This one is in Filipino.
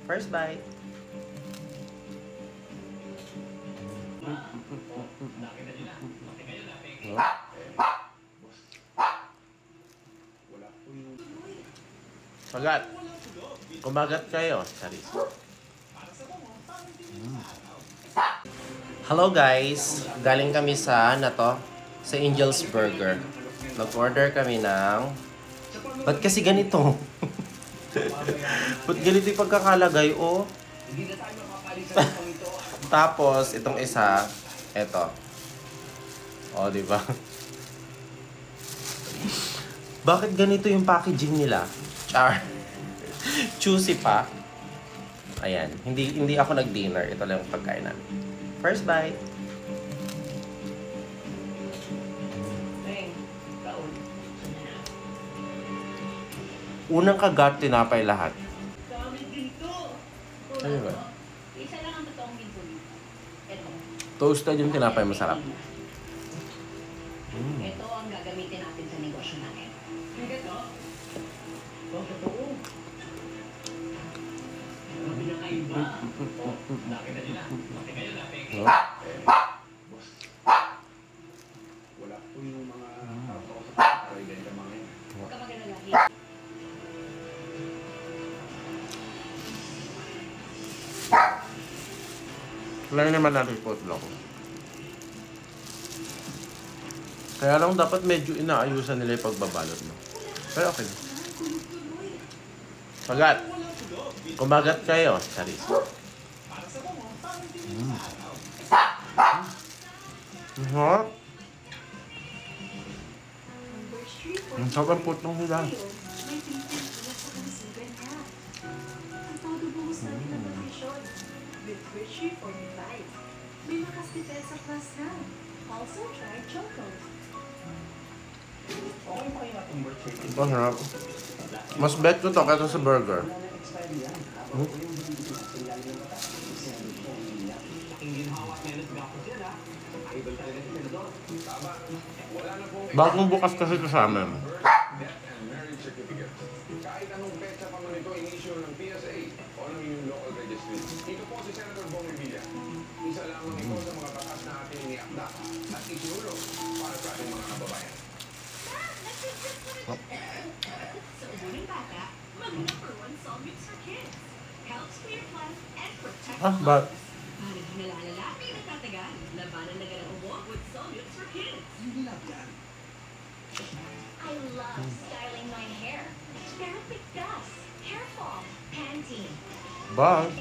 First bite. Pagat. Kumagat kayo. Charis. Hello guys. Galing kami sa sa Angel's Burger. Nag-order kami ng... Ba't kasi ganito? Ba't ganito yung pagkakalagay, oh? Tapos, itong isa, eto. Oh, di ba? Bakit ganito yung packaging nila? Char. Choosy pa. Ayan. Hindi ako nag-dinner. Ito lang yung pagkain namin. First bite. Unang kagat, tinapay lahat. Ano ba? Isa lang ang totoong ginto dito. Ito. Toasted yung tinapay, masarap. Ito ang gagamitin natin sa negosyo natin. Ito? Oh, totoo. Ang pinakaiba. Laki na nila. Laki kayo na, Peke. Wala po yung mga tao sa pagkakas ng mga yun. Huwag ka magalalahi. Wala naman natin potluck. Kaya lang dapat medyo inaayusan nila yung pagbabalot mo. Pero okay. Pagat. Kumagat kayo. Charis. Ang sarap ang putlong nila. With Hershey 45. May lakas ni Tessa Plus na. Also try Choco. Okay pa yung atong birthday. Ito sarap. Mas bet ko to kaysa sa burger. Bagong bukas kasi ito sa amin. Kahit anong petsa pa man ito, inisyo ng PSA o ng inyong local registry. Ito po si Senator Bong Revilla. Isa lamang ito sa mga batas na ating iniakda at isinulong para sa ating mga kababayan. Sa ubuning bata, mag-number 1 Solmux for kids. Helps clear plus and protect But... Para di nalalala, may natatagal. Labanan na ganang ubo with Solmux for kids. You love that. I love styling my hair. Pero bigkas, hair fall, Pantene. But...